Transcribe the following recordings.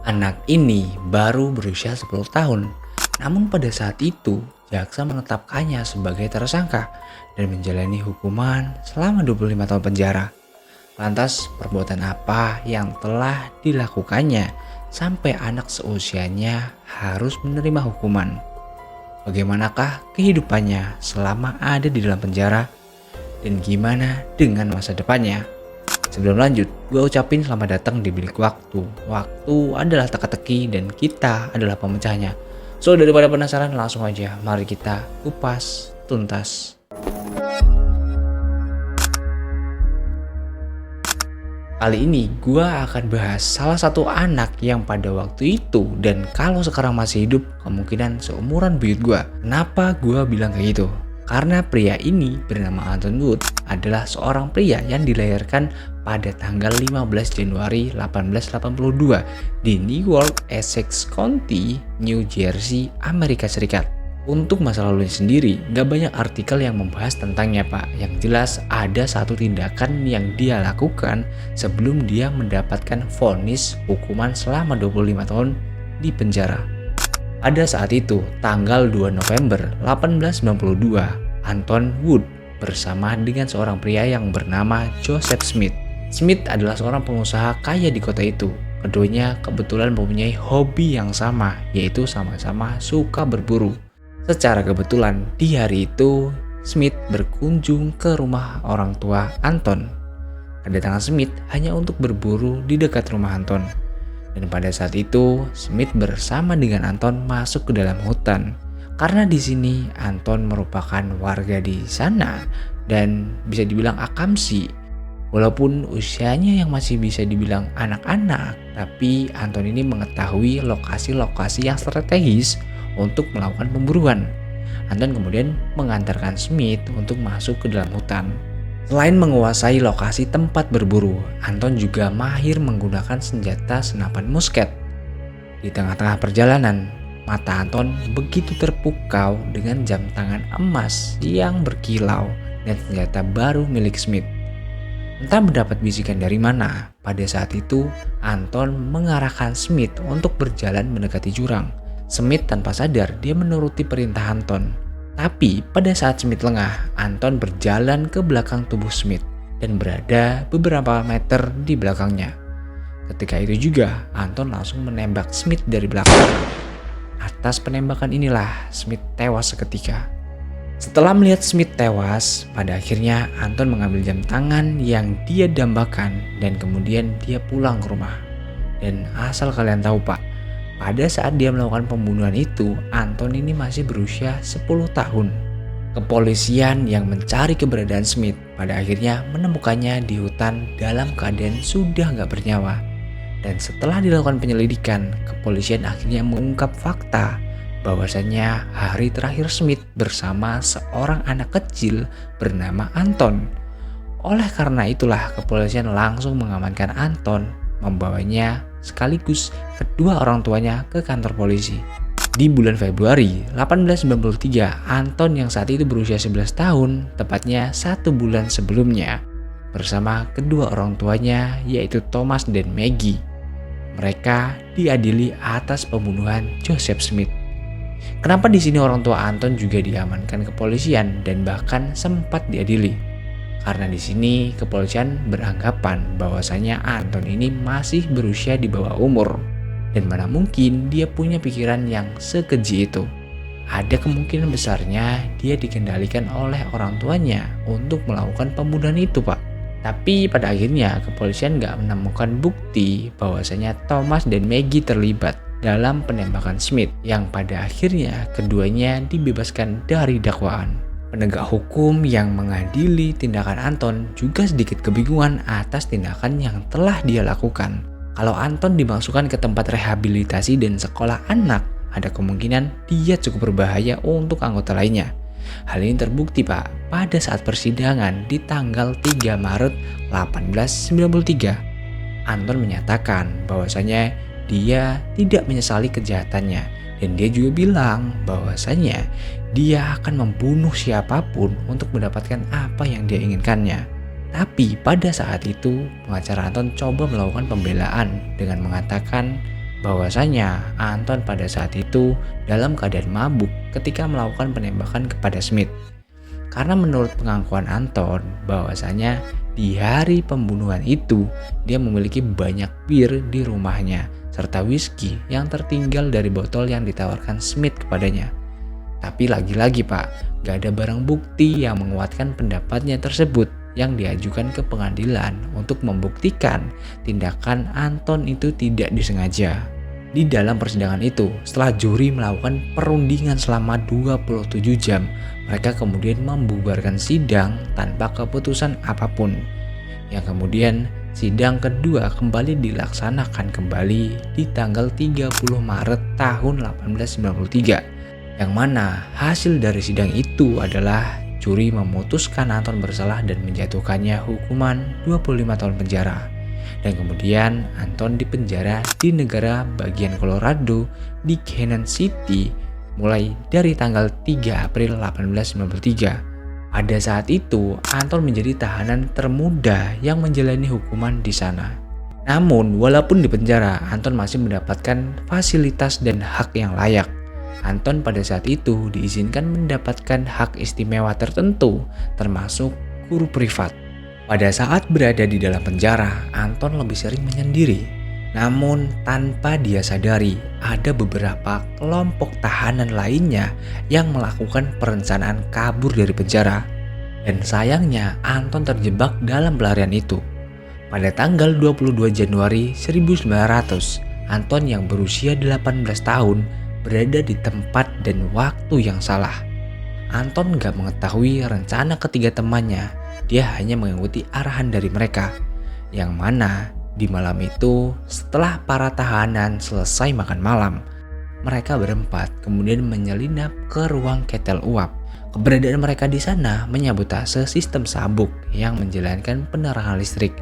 Anak ini baru berusia 10 tahun, namun pada saat itu jaksa menetapkannya sebagai tersangka dan menjalani hukuman selama 25 tahun penjara. Lantas perbuatan apa yang telah dilakukannya sampai anak seusianya harus menerima hukuman? Bagaimanakah kehidupannya selama ada di dalam penjara? Dan gimana dengan masa depannya? Sebelum lanjut, gue ucapin selamat datang di Bilik Waktu. Waktu adalah teka-teki dan kita adalah pemecahnya. So, daripada penasaran, langsung aja mari kita kupas tuntas. Kali ini gue akan bahas salah satu anak yang pada waktu itu dan kalau sekarang masih hidup kemungkinan seumuran buyut gue. Kenapa gue bilang kayak gitu? Karena pria ini bernama Anton Wood adalah seorang pria yang dilahirkan pada tanggal 15 Januari 1882 di Newark, Essex County, New Jersey, Amerika Serikat. Untuk masa lalunya sendiri, gak banyak artikel yang membahas tentangnya pak. Yang jelas ada satu tindakan yang dia lakukan sebelum dia mendapatkan vonis hukuman selama 25 tahun di penjara. Pada saat itu, tanggal 2 November 1892, Anton Wood bersama dengan seorang pria yang bernama Joseph Smith. Smith adalah seorang pengusaha kaya di kota itu. Keduanya kebetulan mempunyai hobi yang sama, yaitu sama-sama suka berburu. Secara kebetulan, di hari itu, Smith berkunjung ke rumah orang tua Anton. Kedatangan Smith hanya untuk berburu di dekat rumah Anton. Dan pada saat itu, Smith bersama dengan Anton masuk ke dalam hutan. Karena di sini Anton merupakan warga di sana dan bisa dibilang akamsi. Walaupun usianya yang masih bisa dibilang anak-anak, tapi Anton ini mengetahui lokasi-lokasi yang strategis untuk melakukan pemburuan. Anton kemudian mengantarkan Smith untuk masuk ke dalam hutan. Selain menguasai lokasi tempat berburu, Anton juga mahir menggunakan senjata senapan musket. Di tengah-tengah perjalanan, mata Anton begitu terpukau dengan jam tangan emas yang berkilau dan senjata baru milik Smith. Entah mendapat bisikan dari mana, pada saat itu Anton mengarahkan Smith untuk berjalan mendekati jurang. Smith tanpa sadar dia menuruti perintah Anton. Tapi pada saat Smith lengah, Anton berjalan ke belakang tubuh Smith dan berada beberapa meter di belakangnya. Ketika itu juga, Anton langsung menembak Smith dari belakang. Atas penembakan inilah Smith tewas seketika. Setelah melihat Smith tewas, pada akhirnya Anton mengambil jam tangan yang dia dambakan dan kemudian dia pulang ke rumah. Dan asal kalian tahu pak, pada saat dia melakukan pembunuhan itu, Anton ini masih berusia 10 tahun. Kepolisian yang mencari keberadaan Smith pada akhirnya menemukannya di hutan dalam keadaan sudah nggak bernyawa. Dan setelah dilakukan penyelidikan, kepolisian akhirnya mengungkap fakta bahwasannya hari terakhir Smith bersama seorang anak kecil bernama Anton. Oleh karena itulah kepolisian langsung mengamankan Anton, membawanya sekaligus kedua orang tuanya ke kantor polisi. Di bulan Februari 1893, Anton yang saat itu berusia 11 tahun, tepatnya 1 bulan sebelumnya, bersama kedua orang tuanya yaitu Thomas dan Maggie. Mereka diadili atas pembunuhan Joseph Smith. Kenapa di sini orang tua Anton juga diamankan kepolisian dan bahkan sempat diadili? Karena di sini kepolisian beranggapan bahwasanya Anton ini masih berusia di bawah umur dan mana mungkin dia punya pikiran yang sekeji itu. Ada kemungkinan besarnya dia dikendalikan oleh orang tuanya untuk melakukan pembunuhan itu pak. Tapi pada akhirnya kepolisian gak menemukan bukti bahwasanya Thomas dan Maggie terlibat dalam penembakan Smith yang pada akhirnya keduanya dibebaskan dari dakwaan. Penegak hukum yang mengadili tindakan Anton juga sedikit kebingungan atas tindakan yang telah dia lakukan. Kalau Anton dimasukkan ke tempat rehabilitasi dan sekolah anak, ada kemungkinan dia cukup berbahaya untuk anggota lainnya. Hal ini terbukti pak pada saat persidangan di tanggal 3 Maret 1893. Anton menyatakan bahwasanya dia tidak menyesali kejahatannya. Dan dia juga bilang bahwasanya dia akan membunuh siapapun untuk mendapatkan apa yang dia inginkannya. Tapi pada saat itu pengacara Anton coba melakukan pembelaan dengan mengatakan bahwasanya Anton pada saat itu dalam keadaan mabuk ketika melakukan penembakan kepada Smith. Karena menurut pengakuan Anton bahwasanya di hari pembunuhan itu dia memiliki banyak bir di rumahnya serta whisky yang tertinggal dari botol yang ditawarkan Smith kepadanya. Tapi lagi-lagi Pak, gak ada barang bukti yang menguatkan pendapatnya tersebut yang diajukan ke pengadilan untuk membuktikan tindakan Anton itu tidak disengaja. Di dalam persidangan itu, setelah juri melakukan perundingan selama 27 jam, mereka kemudian membubarkan sidang tanpa keputusan apapun. Yang kemudian sidang kedua kembali dilaksanakan kembali di tanggal 30 Maret tahun 1893. Yang mana hasil dari sidang itu adalah juri memutuskan Anton bersalah dan menjatuhkannya hukuman 25 tahun penjara. Dan kemudian Anton dipenjara di negara bagian Colorado di Canyon City mulai dari tanggal 3 April 1893. Pada saat itu Anton menjadi tahanan termuda yang menjalani hukuman di sana. Namun walaupun di penjara, Anton masih mendapatkan fasilitas dan hak yang layak. Anton pada saat itu diizinkan mendapatkan hak istimewa tertentu termasuk guru privat. Pada saat berada di dalam penjara, Anton lebih sering menyendiri. Namun tanpa dia sadari, ada beberapa kelompok tahanan lainnya yang melakukan perencanaan kabur dari penjara. Dan sayangnya Anton terjebak dalam pelarian itu. Pada tanggal 22 Januari 1900, Anton yang berusia 18 tahun berada di tempat dan waktu yang salah. Anton gak mengetahui rencana ketiga temannya. Dia hanya mengikuti arahan dari mereka, yang mana di malam itu setelah para tahanan selesai makan malam, mereka berempat kemudian menyelinap ke ruang ketel uap. Keberadaan mereka di sana menyabotase sistem sabuk yang menjalankan penerangan listrik,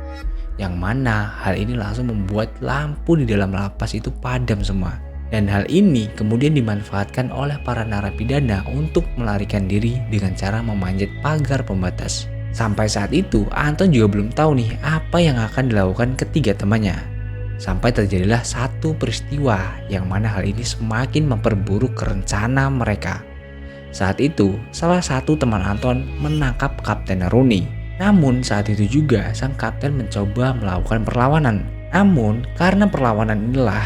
yang mana hal ini langsung membuat lampu di dalam lapas itu padam semua. Dan hal ini kemudian dimanfaatkan oleh para narapidana untuk melarikan diri dengan cara memanjat pagar pembatas. Sampai saat itu, Anton juga belum tahu nih apa yang akan dilakukan ketiga temannya. Sampai terjadilah satu peristiwa yang mana hal ini semakin memperburuk rencana mereka. Saat itu, salah satu teman Anton menangkap Kapten Rooney. Namun saat itu juga sang kapten mencoba melakukan perlawanan. Namun karena perlawanan inilah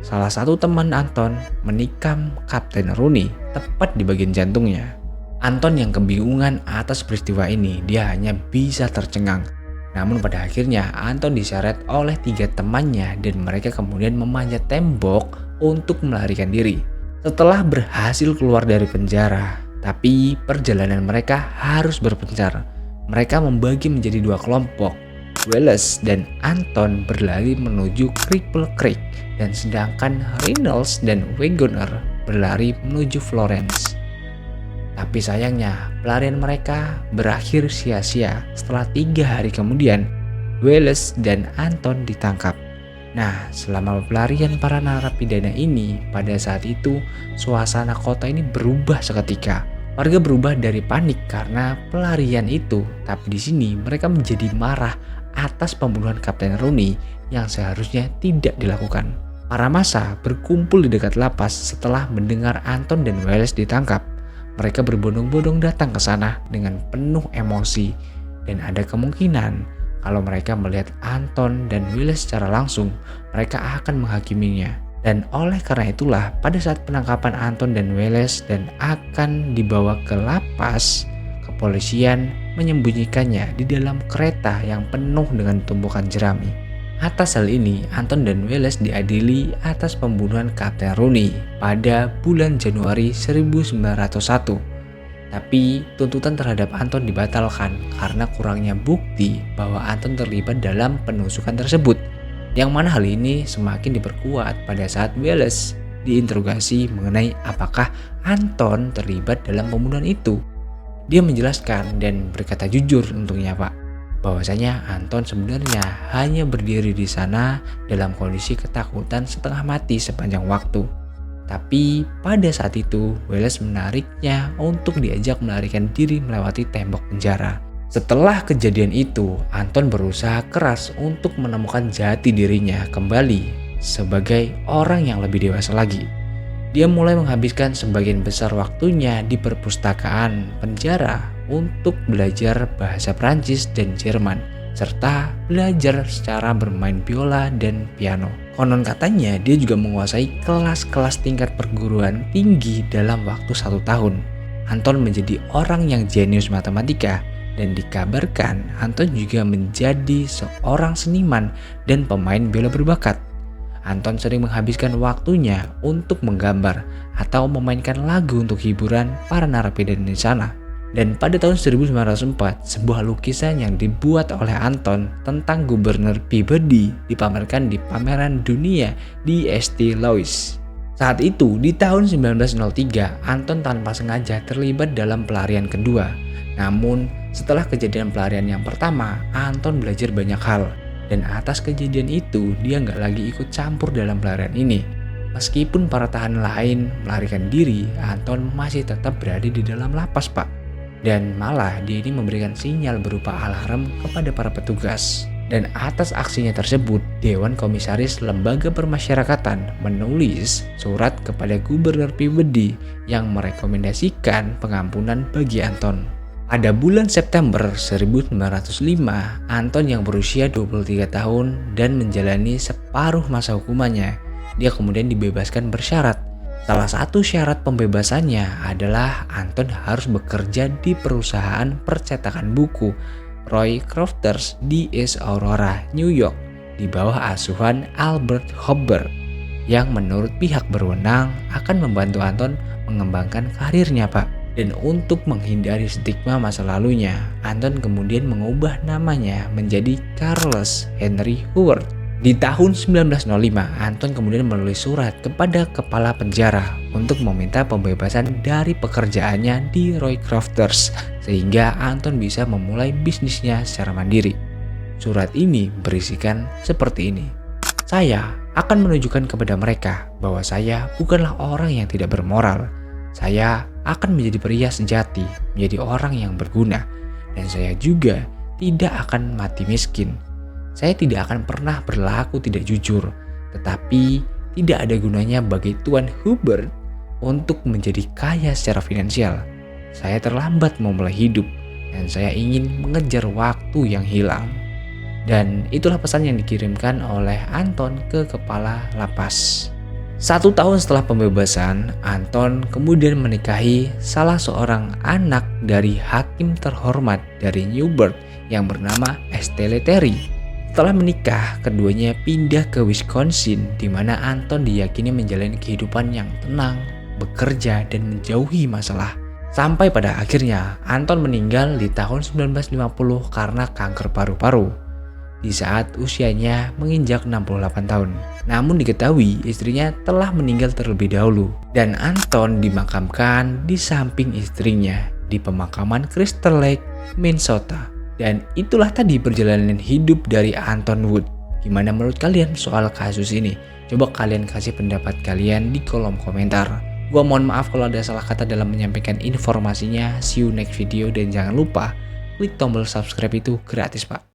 salah satu teman Anton menikam Kapten Rooney tepat di bagian jantungnya. Anton yang kebingungan atas peristiwa ini, dia hanya bisa tercengang. Namun pada akhirnya Anton diseret oleh tiga temannya dan mereka kemudian memanjat tembok untuk melarikan diri. Setelah berhasil keluar dari penjara, tapi perjalanan mereka harus berpencar. Mereka membagi menjadi dua kelompok. Wallace dan Anton berlari menuju Cripple Creek dan sedangkan Reynolds dan Wagoner berlari menuju Florence. Tapi sayangnya pelarian mereka berakhir sia-sia setelah 3 hari kemudian Wallace dan Anton ditangkap. Nah, selama pelarian para narapidana ini, pada saat itu suasana kota ini berubah seketika. Warga berubah dari panik karena pelarian itu, tapi di sini mereka menjadi marah atas pembunuhan Kapten Rooney yang seharusnya tidak dilakukan. Para massa berkumpul di dekat lapas setelah mendengar Anton dan Wallace ditangkap. Mereka berbondong-bondong datang ke sana dengan penuh emosi dan ada kemungkinan kalau mereka melihat Anton dan Wallace secara langsung, mereka akan menghakiminya. Dan oleh karena itulah pada saat penangkapan Anton dan Wallace dan akan dibawa ke lapas, kepolisian menyembunyikannya di dalam kereta yang penuh dengan tumpukan jerami. Atas hal ini, Anton dan Wallace diadili atas pembunuhan Kapten Rooney pada bulan Januari 1901. Tapi tuntutan terhadap Anton dibatalkan karena kurangnya bukti bahwa Anton terlibat dalam penusukan tersebut. Yang mana hal ini semakin diperkuat pada saat Wallace diinterogasi mengenai apakah Anton terlibat dalam pembunuhan itu. Dia menjelaskan dan berkata jujur untungnya Pak, bahwasanya Anton sebenarnya hanya berdiri di sana dalam kondisi ketakutan setengah mati sepanjang waktu. Tapi pada saat itu Wallace menariknya untuk diajak melarikan diri melewati tembok penjara. Setelah kejadian itu, Anton berusaha keras untuk menemukan jati dirinya kembali sebagai orang yang lebih dewasa lagi. Dia mulai menghabiskan sebagian besar waktunya di perpustakaan penjara untuk belajar bahasa Prancis dan Jerman, serta belajar secara bermain biola dan piano. Konon katanya dia juga menguasai kelas-kelas tingkat perguruan tinggi dalam waktu 1 tahun. Anton menjadi orang yang jenius matematika dan dikabarkan Anton juga menjadi seorang seniman dan pemain biola berbakat. Anton sering menghabiskan waktunya untuk menggambar atau memainkan lagu untuk hiburan para narapidana di sana. Dan pada tahun 1904, sebuah lukisan yang dibuat oleh Anton tentang Gubernur Peabody dipamerkan di pameran dunia di St. Louis. Saat itu, di tahun 1903, Anton tanpa sengaja terlibat dalam pelarian kedua. Namun, setelah kejadian pelarian yang pertama, Anton belajar banyak hal. Dan atas kejadian itu, dia nggak lagi ikut campur dalam pelarian ini. Meskipun para tahanan lain melarikan diri, Anton masih tetap berada di dalam lapas, Pak. Dan malah dia ini memberikan sinyal berupa alarm kepada para petugas. Dan atas aksinya tersebut, Dewan Komisaris Lembaga Permasyarakatan menulis surat kepada Gubernur Peabody yang merekomendasikan pengampunan bagi Anton. Pada bulan September 1905, Anton yang berusia 23 tahun dan menjalani separuh masa hukumannya, dia kemudian dibebaskan bersyarat. Salah satu syarat pembebasannya adalah Anton harus bekerja di perusahaan percetakan buku Roy Crofters di East Aurora, New York, di bawah asuhan Albert Hobber, yang menurut pihak berwenang akan membantu Anton mengembangkan karirnya, Pak. Dan untuk menghindari stigma masa lalunya, Anton kemudian mengubah namanya menjadi Charles Henry Howard. Di tahun 1905, Anton kemudian menulis surat kepada kepala penjara untuk meminta pembebasan dari pekerjaannya di Roy Crofters sehingga Anton bisa memulai bisnisnya secara mandiri. Surat ini berisikan seperti ini. Saya akan menunjukkan kepada mereka bahwa saya bukanlah orang yang tidak bermoral. Saya akan menjadi pria sejati, menjadi orang yang berguna, dan saya juga tidak akan mati miskin. Saya tidak akan pernah berlaku tidak jujur, tetapi tidak ada gunanya bagi Tuan Hubert untuk menjadi kaya secara finansial. Saya terlambat memulai hidup dan saya ingin mengejar waktu yang hilang. Dan itulah pesan yang dikirimkan oleh Anton ke kepala lapas. 1 tahun setelah pembebasan, Anton kemudian menikahi salah seorang anak dari hakim terhormat dari Newburgh yang bernama Estelle Terry. Setelah menikah, keduanya pindah ke Wisconsin, di mana Anton diyakini menjalani kehidupan yang tenang, bekerja, dan menjauhi masalah. Sampai pada akhirnya, Anton meninggal di tahun 1950 karena kanker paru-paru, di saat usianya menginjak 68 tahun. Namun diketahui istrinya telah meninggal terlebih dahulu, dan Anton dimakamkan di samping istrinya di pemakaman Crystal Lake, Minnesota. Dan itulah tadi perjalanan hidup dari Anton Wood. Gimana menurut kalian soal kasus ini? Coba kalian kasih pendapat kalian di kolom komentar. Gua mohon maaf kalau ada salah kata dalam menyampaikan informasinya. See you next video dan jangan lupa klik tombol subscribe, itu gratis, Pak.